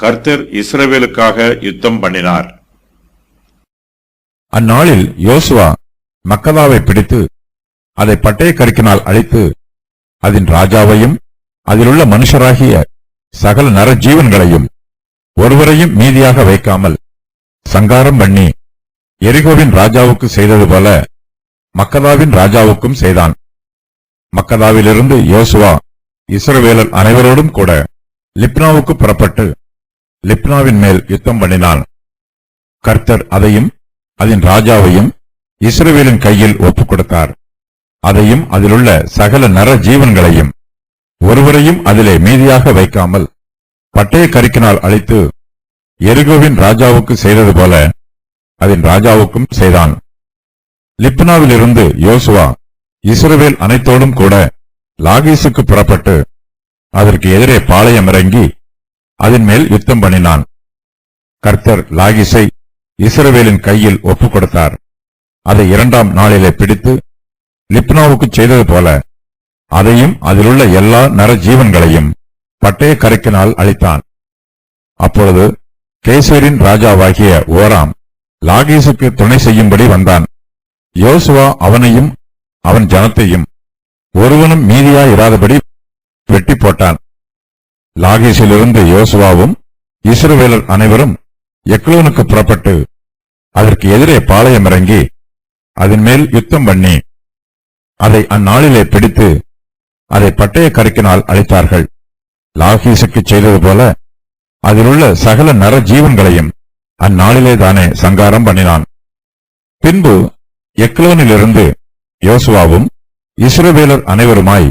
கர்த்தர் இஸ்ரவேலுக்காக யுத்தம் பண்ணினார். அந்நாளில் யோசுவா மக்கதாவை பிடித்து அதை பட்டய கருக்கினால் அழித்து அதன் ராஜாவையும் அதிலுள்ள மனுஷராகிய சகல நரஜீவன்களையும் ஒருவரையும் மீதியாக வைக்காமல் சங்காரம் பண்ணி எரிகோவின் ராஜாவுக்கு செய்தது போல மக்கதாவின் ராஜாவுக்கும் செய்தான். மக்கதாவிலிருந்து யோசுவா இஸ்ரவேலர் அனைவரோடும் கூட லிப்னாவுக்கு புறப்பட்டு லிப்னாவின் மேல் யுத்தம் பண்ணினான். கர்த்தர் அதையும் அதன் ராஜாவையும் இஸ்ரவேலின் கையில் ஒப்புக் கொடுத்தார். அதையும் அதிலுள்ள சகல நர ஜீவன்களையும் ஒருவரையும் அதிலே மீதியாக வைக்காமல் பட்டய கருக்கினால் அழித்து எரிகோவின் ராஜாவுக்கு செய்தது போல அதன் ராஜாவுக்கும் செய்தான். லிப்னாவிலிருந்து யோசுவா இஸ்ரவேல் அனைத்தோடும் கூட லாகீசுக்கு புறப்பட்டு அதற்கு எதிரே பாளையம் இறங்கி அதன் மேல் யுத்தம் பண்ணினான். கர்த்தர் லாகீசை இஸ்ரவேலின் கையில் ஒப்புக் கொடுத்தார். அதை 2ஆம் நாளிலே பிடித்து லிப்னாவுக்கு செய்தது போல அதையும் அதிலுள்ள எல்லா நரஜீவன்களையும் பட்டய கருக்கினால் அழித்தான். அப்பொழுது கேசேரின் ராஜாவாகிய ஓராம் லாகீசுக்கு துணை செய்யும்படி வந்தான். யோசுவா அவனையும் அவன் ஜனத்தையும் ஒருவனும் மீதியாயிராதபடி வெட்டி போட்டான். லாகீசிலிருந்து யோசுவாவும் இஸ்ரவேலர் அனைவரும் எக்லோனுக்கு புறப்பட்டு அதற்கு எதிரே பாளையம் இறங்கி அதன் மேல் யுத்தம் பண்ணி அதை அந்நாளிலே பிடித்து அதை பட்டய கருக்கினால் அழித்தார்கள். லாகீசுக்கு செய்தது போல அதிலுள்ள சகல நர ஜீவன்களையும் அந்நாளிலே தானே சங்காரம் பண்ணினான். பின்பு எக்லோனிலிருந்து யோசுவாவும் இஸ்ரவேலர் அனைவருமாய்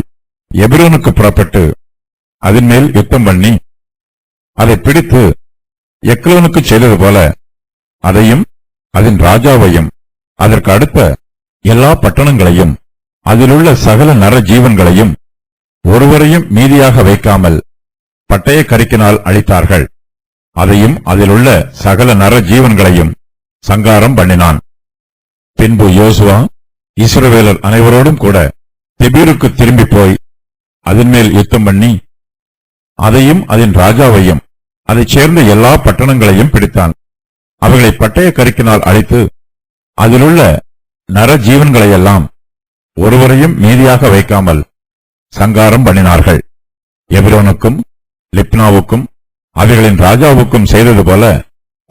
எபிரோனுக்கு புறப்பட்டு அதன் மேல் யுத்தம் பண்ணி அதை பிடித்து எக்லோனுக்கு செய்தது போல அதையும் அதன் ராஜாவையும் அதற்கு அடுத்த எல்லா பட்டணங்களையும் அதிலுள்ள சகல நர ஜீவன்களையும் ஒருவரையும் மீதியாக வைக்காமல் பட்டய கருக்கினால் அழித்தார்கள். அதையும் அதிலுள்ள சகல நர ஜீவன்களையும் சங்காரம் பண்ணினான். பின்பு யோசுவா இஸ்ரவேலர் அனைவரோடும் கூட தெபீருக்கு திரும்பி போய் அதன் மேல் யுத்தம் பண்ணி அதையும் அதன் ராஜாவையும் அதைச் சேர்ந்த எல்லா பட்டணங்களையும் பிடித்தான். அவைகளை பட்டய கருக்கினால் அழித்து அதிலுள்ள நர ஜீவன்களையெல்லாம் ஒருவரையும் மீதியாக வைக்காமல் சங்காரம் பண்ணினார்கள். எபிரோனுக்கும் லிப்னாவுக்கும் அவைகளின் ராஜாவுக்கும் செய்தது போல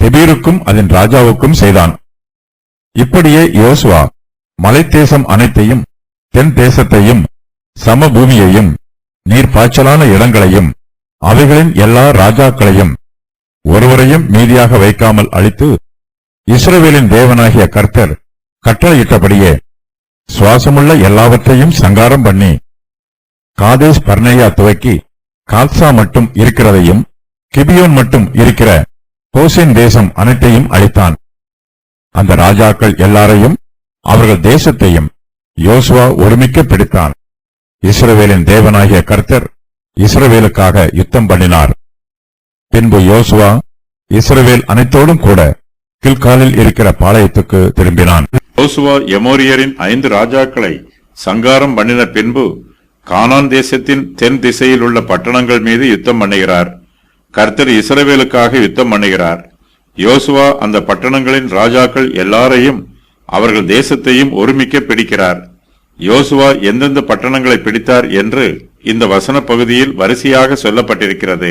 தெபீருக்கும் அதன் ராஜாவுக்கும் செய்தான். இப்படியே யோசுவா மலைத்தேசம் அனைத்தையும் தென் தேசத்தையும் சமபூமியையும் நீர்ப்பாய்ச்சலான இடங்களையும் அவைகளின் எல்லா ராஜாக்களையும் ஒருவரையும் மீதியாக வைக்காமல் அழித்து இஸ்ரவேலின் தேவனாகிய கர்த்தர் கட்டளையிட்டபடியே சுவாசமுள்ள எல்லாவற்றையும் சங்காரம் பண்ணி காதேஸ் பர்னேயா துவக்கி காத்சா மட்டும் இருக்கிறதையும் கிபியோன் மட்டும் இருக்கிற கோசேன் தேசம் அனைத்தையும் அழித்தான். அந்த ராஜாக்கள் எல்லாரையும் அவர்கள் தேசத்தையும் யோசுவா ஒருமிக்க பிடித்தான். இஸ்ரவேலின் தேவனாகிய கர்த்தர் இஸ்ரவேலுக்காக யுத்தம் பண்ணினார். பின்பு யோசுவா இஸ்ரவேல் அனைத்தோடும் கூட கில்காலில் இருக்கிற பாளையத்துக்கு திரும்பினான். யோசுவா எமோரியரின் 5 ராஜாக்களை சங்காரம் பண்ணின பின்பு கானான் தேசத்தின் தென் திசையில் உள்ள பட்டணங்கள் மீது யுத்தம் பண்ணுகிறார். கர்த்தர் இஸ்ரவேலுக்காக யுத்தம் பண்ணுகிறார். யோசுவா அந்த பட்டணங்களின் ராஜாக்கள் எல்லாரையும் அவர்கள் தேசத்தையும் ஒருமிக்க பிடிக்கிறார். யோசுவா எந்தெந்த பட்டணங்களை பிடித்தார் என்று இந்த வசன பகுதியில் வரிசையாக சொல்லப்பட்டிருக்கிறது.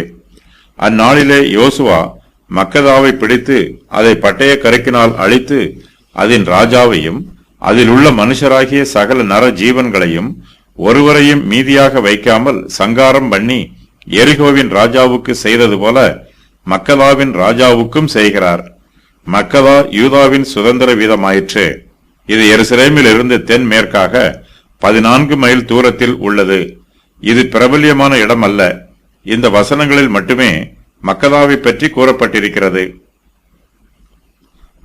அந்நாளிலே யோசுவா மக்கதாவை பிடித்து அதை பட்டய கருக்கினால் அழித்து அதன் ராஜாவையும் அதில் உள்ள மனுஷராகிய சகல நர ஜீவன்களையும் ஒருவரையும் மீதியாக வைக்காமல் சங்காரம் பண்ணி எரிகோவின் ராஜாவுக்கு செய்தது போல மக்கதாவின் ராஜாவுக்கும் செய்கிறார். மக்கதா யூதாவின் சுதந்திர வீதமாயிற்று. இது எருசலேமில் இருந்து தென் மேற்காக 14 மைல் தூரத்தில் உள்ளது. இது பிரபல்யமான இடம் அல்ல. இந்த வசனங்களில் மட்டுமே மக்கதாவை பற்றி கூறப்பட்டிருக்கிறது.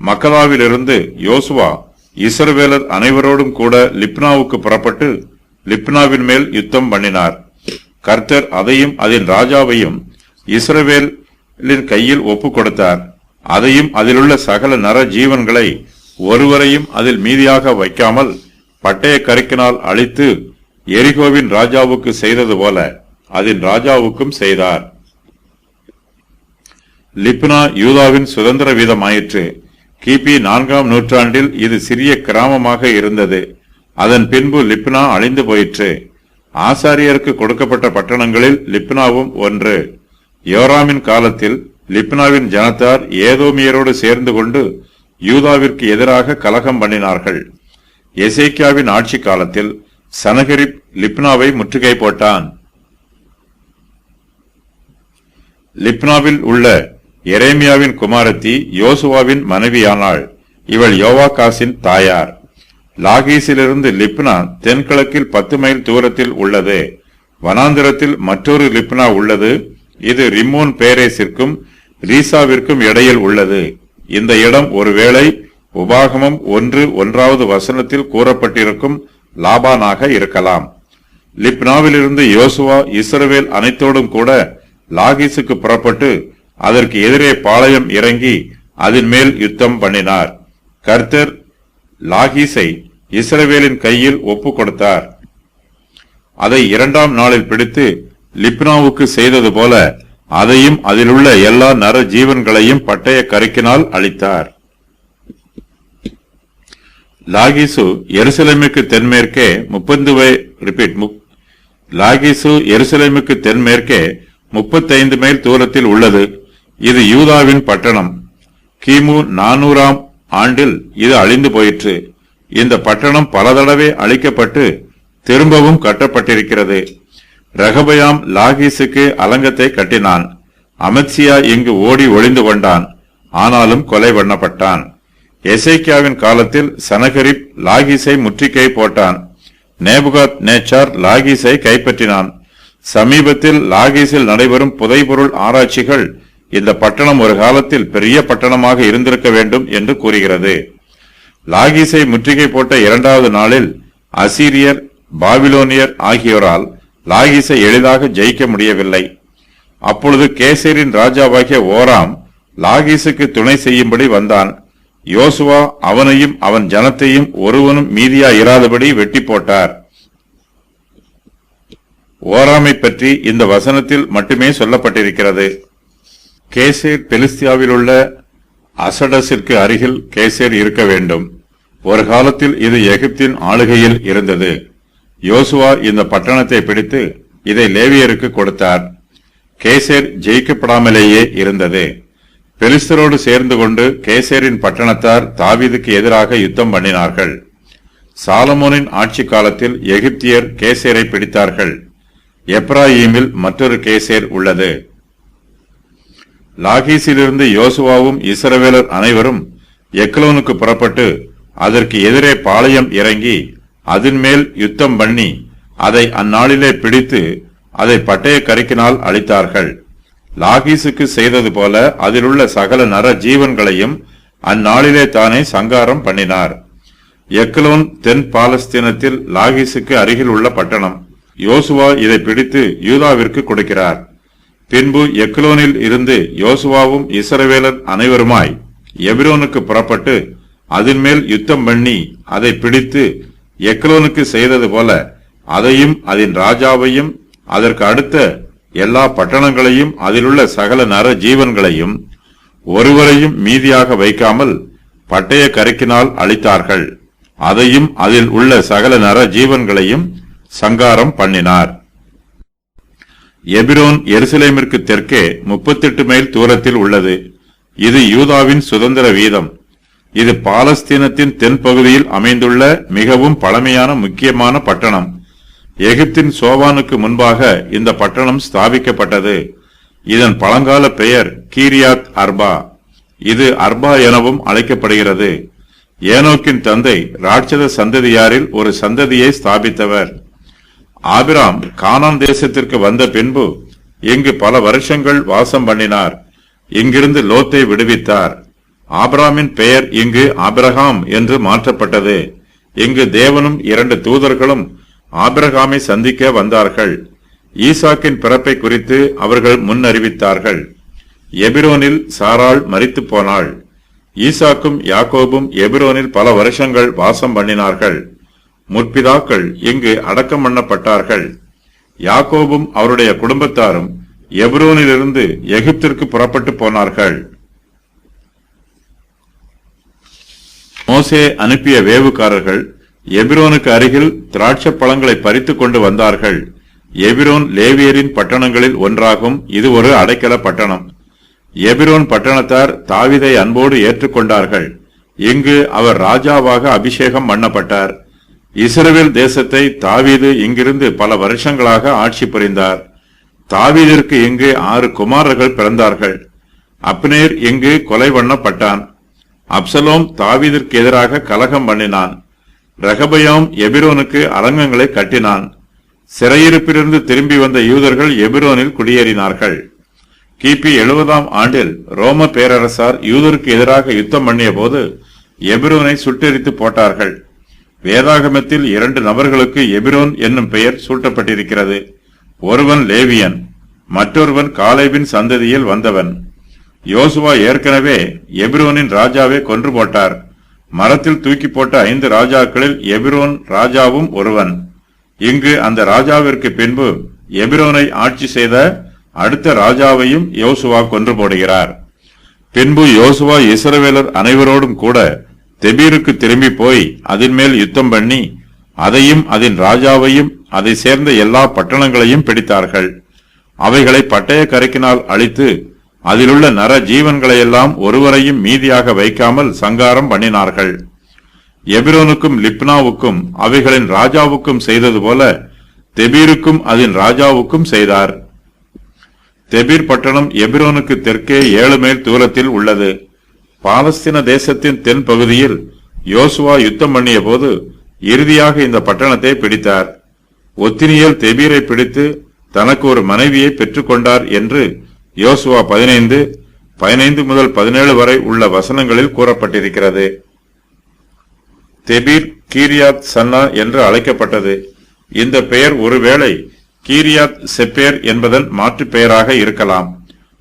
மக்கதாவிலிருந்து யோசுவா இஸ்ரவேலர் அனைவரோடும் கூட லிப்னாவுக்கு புறப்பட்டு லிப்னாவின் மேல் யுத்தம் பண்ணினார். கர்த்தர் அதையும் அதன் ராஜாவையும் இஸ்ரவேலின் கையில் ஒப்புக் கொடுத்தார். அதையும் அதிலுள்ள சகல நர ஜீவன்களை ஒருவரையும் அதில் மீதியாக வைக்காமல் பட்டய கருக்கினால் அழித்து எரிகோவின் ராஜாவுக்கு செய்தது போல அதன் ராஜாவுக்கும் செய்தார். லிப்னா யூதாவின் சுதந்திர வீதமாயிற்று. கிபி 4ஆம் நூற்றாண்டில் இது சிறிய கிராமமாக இருந்தது. அதன் பின்பு லிப்னா அழிந்து போயிற்று. ஆசாரியருக்கு கொடுக்கப்பட்ட பட்டணங்களில் லிப்னாவும் ஒன்று. யோராமின் காலத்தில் லிப்னாவின் ஜனத்தார் ஏதோமியரோடு சேர்ந்து கொண்டு யூதாவிற்கு எதிராக கலகம் பண்ணினார்கள். எசேக்கியாவின் ஆட்சி காலத்தில் சனகரிப் லிப்னாவை முற்றுகை போட்டான். லிப்னாவில் உள்ள எரேமியாவின் குமாரத்தி யோசுவாவின் மனைவியானாள். இவள் யோவாகாசின் தாயார். லாகீசிலிருந்து லிப்னா தென்கிழக்கில் 10 மைல் தூரத்தில் உள்ளது. வனாந்திரத்தில் மற்றொரு லிப்னா உள்ளது. இது ரிம்மோன் பேரேசிற்கும் ரீசாவிற்கும் இடையில் உள்ளது. இந்த இடம் ஒருவேளை உபாகமம் 1:1 வசனத்தில் கூறப்பட்டிருக்கும் லாபானாக இருக்கலாம். லிப்னாவிலிருந்து யோசுவா இஸ்ரவேல் அனைத்தோடும் கூட லாகீசுக்கு புறப்பட்டு அதற்கு எதிரே பாளையம் இறங்கி அதன் மேல் யுத்தம் பண்ணினார். கர்த்தர் லாகீசை இஸ்ரவேலின் கையில் ஒப்பு கொடுத்தார். அதை 2ஆம் நாளில் பிடித்து லிப்னாவுக்கு செய்தது போல அதையும் அதிலுள்ள எல்லா நர ஜீவன்களையும் பட்டய கருக்கினால் அழித்தார். லாகீசு எருசலேமுக்கு தென்மேற்கே 35 மைல் தூரத்தில் உள்ளது. இது யூதாவின் பட்டணம். கிமு 400ஆம் ஆண்டில் இது அழிந்து போயிற்று. இந்த பட்டணம் பல தடவை அழிக்கப்பட்டு திரும்பவும் கட்டப்பட்டிருக்கிறது. ரெகபயாம் லாகீசுக்கு அலங்கத்தை கட்டினான். அமத்சியா இங்கு ஓடி ஒளிந்து கொண்டான். ஆனாலும் கொலை பண்ணப்பட்டான். எசேக்கியாவின் காலத்தில் சனகரிப் லாகீசை முற்றுகை போட்டான். நேபுகாத் நேச்சார் லாகீசை கைப்பற்றினான். சமீபத்தில் லாகீசில் நடைபெறும் புதைபொருள் ஆராய்ச்சிகள் இந்த பட்டணம் ஒரு காலத்தில் பெரிய பட்டணமாக இருந்திருக்க வேண்டும் என்று கூறுகிறது. லாகீசை முற்றுகை போட்ட 2வது நாளில் அசீரியர், பாபிலோனியர் ஆகியோரால் லாகீசை எளிதாக ஜெயிக்க முடியவில்லை. அப்பொழுது கேசேரின் ராஜாவாகிய ஓராம் லாகீசுக்கு துணை செய்யும்படி வந்தான். யோசுவா அவனையும் அவன் ஜனத்தையும் ஒருவனும் மீதியா இராதபடி வெட்டி போட்டார். ஓராமை பற்றி இந்த வசனத்தில் மட்டுமே சொல்லப்பட்டிருக்கிறது. கேசேர் பெலிஸ்தியாவில் உள்ள அசடஸிற்கு அருகில் கேசேர் இருக்க வேண்டும். ஒரு காலத்தில் இது எகிப்தின் ஆளுகையில் இருந்தது. யோசுவா இந்த பட்டணத்தை பிடித்து இதை லேவியருக்கு கொடுத்தார். கேசேர் ஜெயிக்கப்படாமலேயே இருந்தது. பெலிஸ்தரோடு சேர்ந்து கொண்டு கேசேரின் பட்டணத்தார் தாவீதுக்கு எதிராக யுத்தம் பண்ணினார்கள். சாலமோனின் ஆட்சி காலத்தில் எகிப்தியர் கேசேரை பிடித்தார்கள். எப்ராயீமில் மற்றொரு கேசேர் உள்ளது. லாகீசிலிருந்து யோசுவாவும் இஸ்ரவேலர் அனைவரும் எக்லோனுக்கு புறப்பட்டு அதற்கு எதிரே பாளையம் இறங்கி அதன் மேல் யுத்தம் பண்ணி அதை அந்நாளிலே பிடித்து அதை பட்டய கருக்கினால் அழித்தார்கள். லாகீசுக்கு செய்தது போல அதிலுள்ள சகல நர ஜீவன்களையும் அந்நாளிலே தானே சங்காரம் பண்ணினார். எக்லோன் தென் பாலஸ்தீனத்தில் லாகீசுக்கு அருகில் உள்ள பட்டணம். யோசுவா இதை பிடித்து யூதாவிற்கு கொடுக்கிறார். பின்பு எக்லோனில் இருந்து யோசுவாவும் இஸ்ரவேலர் அனைவருமாய் எபிரோனுக்கு புறப்பட்டு அதன் மேல் யுத்தம் பண்ணி அதை பிடித்து எக்லோனுக்கு செய்தது போல அதையும் அதன் ராஜாவையும் அதற்கு அடுத்த எல்லா பட்டணங்களையும் அதிலுள்ள சகல நர ஜீவன்களையும் ஒருவரையும் மீதியாக வைக்காமல் பட்டய கருக்கினால் அழித்தார்கள். அதையும் அதில் உள்ள சகல நர ஜீவன்களையும் சங்காரம் பண்ணினார். எபிரோன் எருசலேமிற்கு தெற்கே 38 மைல் தூரத்தில் உள்ளது. இது யூதாவின் சுதந்திர வீதம். இது பாலஸ்தீனத்தின் தென்பகுதியில் அமைந்துள்ள மிகவும் பழமையான முக்கியமான பட்டணம். எகிப்தின் சோவானுக்கு முன்பாக இந்த பட்டணம் ஸ்தாபிக்கப்பட்டது. இதன் பழங்கால பெயர் கீரியாத் அர்பா. இது அர்பா எனவும் அழைக்கப்படுகிறது. ஏனோக்கின் தந்தை ராட்சத சந்ததியாரில் ஒரு சந்ததியை ஸ்தாபித்தவர். ஆபிராம் கானான் தேசத்திற்கு வந்த பின்பு இங்கு பல வருஷங்கள் வாசம் பண்ணினார். இங்கிருந்து லோத்தை விடுவித்தார். ஆபிராமின் பெயர் இங்கு ஆபிரகாம் என்று மாற்றப்பட்டது. இங்கு தேவனும் 2 தூதர்களும் ஆபிரகாமை சந்திக்க வந்தார்கள். ஈசாக்கின் பிறப்பை குறித்து அவர்கள் முன்னறிவித்தார்கள். எபிரோனில் சாராள் மரித்து போனாள். ஈசாக்கும் யாக்கோபும் எபிரோனில் பல வருஷங்கள் வாசம் பண்ணினார்கள். முற்பிதாக்கள் இங்கு அடக்கம் பண்ணப்பட்டார்கள். யாக்கோபும் அவருடைய குடும்பத்தாரும் எப்ரோனிலிருந்து எகிப்திற்கு புறப்பட்டு போனார்கள். மோசே அனுப்பிய வேவுக்காரர்கள் எபிரோனுக்கு அருகில் திராட்சை பழங்களை பறித்துக் கொண்டு வந்தார்கள். எபிரோன் லேவியரின் பட்டணங்களில் ஒன்றாகும். இது ஒரு அடைக்கல பட்டணம். எபிரோன் பட்டணத்தார் தாவீதை அன்போடு ஏற்றுக்கொண்டார்கள். இங்கு அவர் ராஜாவாக அபிஷேகம் பண்ணப்பட்டார். இஸ்ரவேல் தேசத்தை தாவீது இங்கிருந்து பல வருஷங்களாக ஆட்சி புரிந்தார். தாவீதிற்கு இங்கு 6 குமாரர்கள் பிறந்தார்கள். அப்னேர் இங்கு கொலை பண்ணப்பட்டான். அப்சலோம் தாவீதிற்கு எதிராக கலகம் பண்ணினான். ரெகபயாம் எபிரோனுக்கு அலங்கங்களை கட்டினான். சிறையிருப்பிலிருந்து திரும்பி வந்த யூதர்கள் எபிரோனில் குடியேறினார்கள். கிபி 70ஆம் ஆண்டில் ரோம பேரரசார் யூதருக்கு எதிராக யுத்தம் பண்ணிய போது எபிரோனை சுட்டெரித்து போட்டார்கள். வேதாகமத்தில் 2 நபர்களுக்கு எபிரோன் என்னும் பெயர் சூட்டப்பட்டிருக்கிறது. ஒருவன் லேவியன், மற்றொருவன் காலேபின் சந்ததியில் வந்தவன். யோசுவா ஏற்கனவே எபிரோனின் ராஜாவை கொன்று போட்டார். மரத்தில் தூக்கி போட்ட 5 ராஜாக்களில் எபிரோன் ராஜாவும் ஒருவன். இங்கு அந்த ராஜாவிற்கு பின்பு எபிரோனை ஆட்சி செய்த அடுத்த ராஜாவையும் யோசுவா கொன்று போடுகிறார். பின்பு யோசுவா இஸ்ரவேலர் அனைவரோடும் கூட தெபீருக்கு திரும்பி போய் அதன் மேல் யுத்தம் பண்ணி அதையும் அதன் ராஜாவையும் அதை சேர்ந்த எல்லா பட்டணங்களையும் பிடித்தார்கள். அவைகளை பட்டய கரைக்கினால் அழித்து அதிலுள்ள நர ஜீவன்களையெல்லாம் ஒருவரையும் மீதியாக வைக்காமல் சங்காரம் பண்ணினார்கள். எபிரோனுக்கும் லிப்னாவுக்கும் அவைகளின் ராஜாவுக்கும் செய்தது போல தெபீருக்கும் அதன் ராஜாவுக்கும் செய்தார். தெபீர் பட்டணம் எபிரோனுக்கு தெற்கே 7 மைல் தூரத்தில் உள்ளது. பாலஸ்தீன தேசத்தின் தென் பகுதியில் யோசுவா யுத்தம் பண்ணிய போது இறுதியாக இந்த பட்டணத்தை பிடித்தார். ஒத்தினியேல் தெபீரை பிடித்து தனக்கு ஒரு மனைவியை பெற்றுக்கொண்டார் என்று யோசுவா 15 முதல் 17 வரை உள்ள வசனங்களில் கூறப்பட்டிருக்கிறது. தெபீர் கீரியாத் சன்னா என்று அழைக்கப்பட்டது. இந்த பெயர் ஒருவேளை கீரியாத் செப்பேர் என்பதன் மாற்று பெயராக இருக்கலாம்.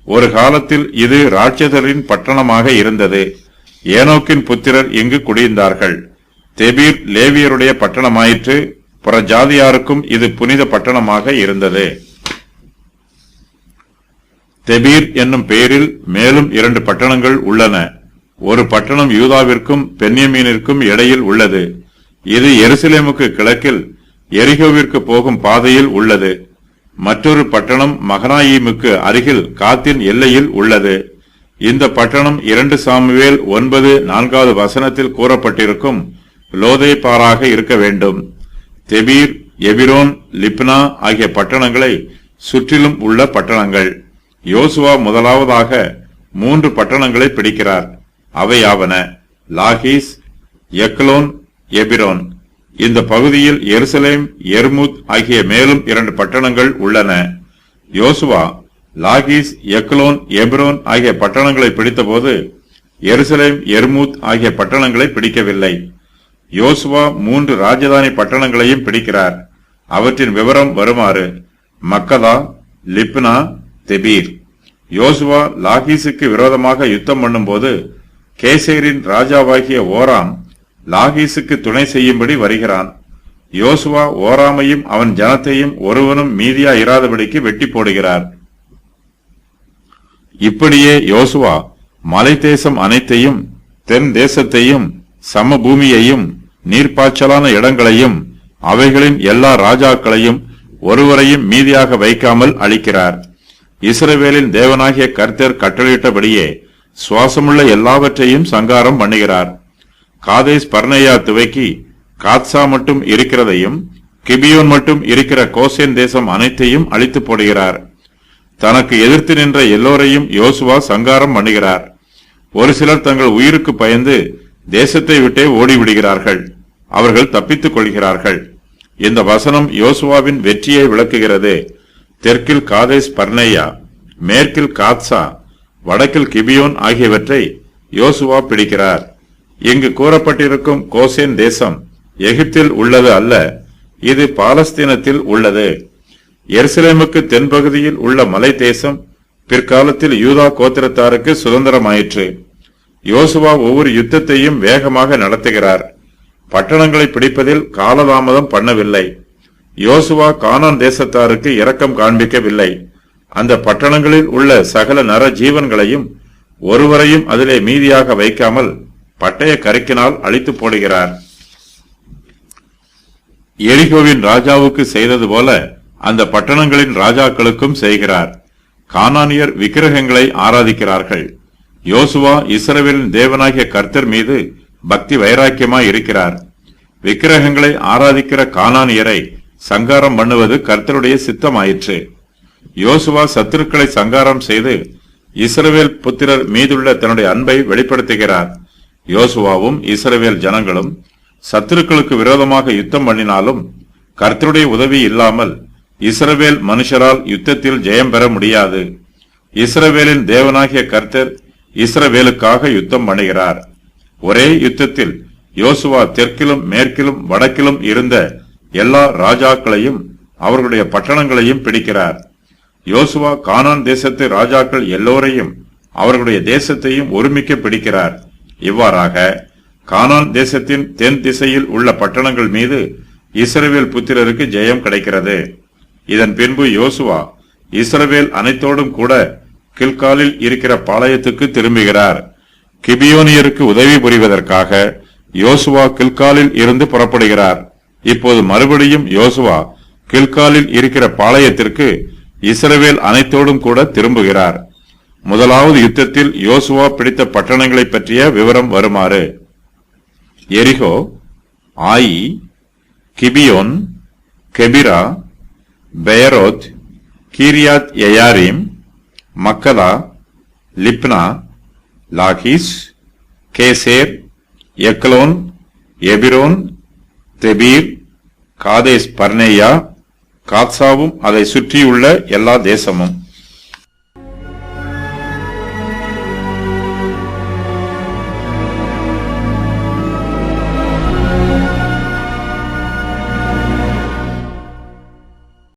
ஒரு காலத்தில் இது ராட்சதரின் பட்டணமாக இருந்தது. ஏனோக்கின் புத்திரர் இங்கு குடியிருந்தார்கள். தெபீர் லேவியருடைய பட்டணமாயிற்று. புற ஜாதியாருக்கும் இது புனித பட்டணமாக இருந்தது. தெபீர் என்னும் பெயரில் மேலும் 2 பட்டணங்கள் உள்ளன. ஒரு பட்டணம் யூதாவிற்கும் பென்யமீனிற்கும் இடையில் உள்ளது. இது எருசலேமுக்கு கிழக்கில் எரிகோவிற்கு போகும் பாதையில் உள்ளது. மற்றொரு பட்டணம் மகனாயீமுக்கு அருகில் காத்தின் எல்லையில் உள்ளது. இந்த பட்டணம் 2 சாமுவேல் 9:4 வசனத்தில் கூறப்பட்டிருக்கும் லோதேபாராக இருக்க வேண்டும். தெபீர், எபிரோன், லிப்னா ஆகிய பட்டணங்களை சுற்றிலும் உள்ள பட்டணங்கள். யோசுவா முதலாவதாக 3 பட்டணங்களை பிடிக்கிறார். அவையாவன லாகீஸ், எக்லோன், எபிரோன். இந்த பகுதியில் எருசலேம், எர்முத் ஆகிய மேலும் 2 பட்டணங்கள் உள்ளன. யோசுவா லாகீஸ், எக்லோன், எபிரோன் ஆகிய பட்டணங்களை பிடித்தபோது எருசலேம், எர்முத் ஆகிய பட்டணங்களை பிடிக்கவில்லை. யோசுவா 3 ராஜதானி பட்டணங்களையும் பிடிக்கிறார். அவற்றின் விவரம் வருமாறு: மக்கதா, லிப்னா, தெபீர். யோசுவா லாகீசுக்கு விரோதமாக யுத்தம் பண்ணும்போது கேசேரின் ராஜாவாகிய ஓராம் லாகீசுக்கு துணை செய்யும்படி வருகிறான். யோசுவா ஓராமையும் அவன் ஜனத்தையும் ஒருவனும் மீதியா இராதபடிக்கு வெட்டி போடுகிறார். இப்படியே யோசுவா மலை தேசம் அனைத்தையும், தென் தேசத்தையும், சமபூமியையும், நீர்ப்பாய்ச்சலான இடங்களையும், அவைகளின் எல்லா ராஜாக்களையும் ஒருவரையும் மீதியாக வைக்காமல் அழிக்கிறார். இஸ்ரவேலின் தேவனாகிய கர்த்தர் கட்டளையிட்டபடியே சுவாசமுள்ள எல்லாவற்றையும் சங்காரம் பண்ணுகிறார். காதேஸ் பர்னேயா துவக்கி காத்சா மட்டும் இருக்கிறதையும், கிபியோன் மட்டும் இருக்கிற கோசேன் தேசம் அனைத்தையும் அழித்து போடுகிறார். தனக்கு எதிர்த்து நின்ற எல்லோரையும் யோசுவா சங்காரம் பண்ணுகிறார். ஒரு சிலர் தங்கள் உயிருக்கு பயந்து தேசத்தை விட்டே ஓடிவிடுகிறார்கள். அவர்கள் தப்பித்துக் கொள்கிறார்கள். இந்த வசனம் யோசுவாவின் வெற்றியை விளக்குகிறது. தெற்கில் காதேஸ் பர்னேயா, மேற்கில் காத்சா, வடக்கில் கிபியோன் ஆகியவற்றை யோசுவா பிடிக்கிறார். இங்கு கூறப்பட்டிருக்கும் கோசேன் தேசம் எகிப்தில் உள்ளது அல்ல, இது பாலஸ்தீனத்தில் உள்ளது. எருசலேமுக்கு தென்பகுதியில் உள்ள மலை தேசம் பிற்காலத்தில் யூதா கோத்திரத்தாருக்கு சுதந்திரமாயிற்று. யோசுவா ஒவ்வொரு யுத்தத்தையும் வேகமாக நடத்துகிறார். பட்டணங்களை பிடிப்பதில் காலதாமதம் பண்ணவில்லை. யோசுவா கானான் தேசத்தாருக்கு இரக்கம் காண்பிக்கவில்லை. அந்த பட்டணங்களில் உள்ள சகல நர ஜீவன்களையும் ஒருவரையும் அதிலே மீதியாக வைக்காமல் பட்டய கருக்கினால் அழித்து போடுகிறார். எரிகோவின் ராஜாவுக்கு செய்தது போல அந்த பட்டணங்களின் ராஜாக்களுக்கும் செய்கிறார். கானானியர் விக்கிரகங்களை ஆராதிக்கிறார்கள். யோசுவா இஸ்ரவேலின் தேவனாகிய கர்த்தர் மீது பக்தி வைராக்கியமாய் இருக்கிறார். விக்கிரகங்களை ஆராதிக்கிற கானானியரை சங்காரம் பண்ணுவது கர்த்தருடைய சித்தமாயிற்று. யோசுவா சத்துருக்களை சங்காரம் செய்து இஸ்ரவேல் புத்திரர் மீதுள்ள தன்னுடைய அன்பை வெளிப்படுத்துகிறார். யோசுவாவும் இஸ்ரவேல் ஜனங்களும் சத்துருக்களுக்கு விரோதமாக யுத்தம் பண்ணினாலும் கர்த்தருடைய உதவி இல்லாமல் இஸ்ரவேல் மனுஷரால் யுத்தத்தில் ஜெயம் பெற முடியாது. இஸ்ரவேலின் தேவனாகிய கர்த்தர் இஸ்ரவேலுக்காக யுத்தம் பண்ணுகிறார். ஒரே யுத்தத்தில் யோசுவா தெற்கிலும் மேற்கிலும் வடக்கிலும் இருந்த எல்லா ராஜாக்களையும் அவர்களுடைய பட்டணங்களையும் பிடிக்கிறார். யோசுவா கானான் தேசத்து ராஜாக்கள் எல்லோரையும் அவர்களுடைய தேசத்தையும் ஒருமிக்க பிடிக்கிறார். இவ்வாறாக கானான் தேசத்தின் தென் திசையில் உள்ள பட்டணங்கள் மீது இஸ்ரவேல் புத்திரருக்கு ஜெயம் கிடைக்கிறது. இதன் பின்பு யோசுவா இஸ்ரவேல் அனைத்தோடும் கூட கில்காலில் இருக்கிற பாளையத்துக்கு திரும்புகிறார். கிபியோனியருக்கு உதவி புரிவதற்காக யோசுவா கில்காலில் இருந்து புறப்படுகிறார். இப்போது மறுபடியும் யோசுவா கில்காலில் இருக்கிற பாளையத்திற்கு இஸ்ரவேல் அனைத்தோடும் கூட திரும்புகிறார். முதலாவது யுத்தத்தில் யோசுவா பிடித்த பட்டணங்களை பற்றிய விவரம் வருமாறு: எரிகோ, ஆயி, கிபியோன், கெபிரா, பெயரோத், கீரியாத் யயாரீம், மக்கதா, லிப்னா, லாகீஸ், கேசேர், எக்லோன், எபிரோன், தெபீர், காதேஸ் பர்னேயா, காத்சாவும் அதை சுற்றியுள்ள எல்லா தேசமும்.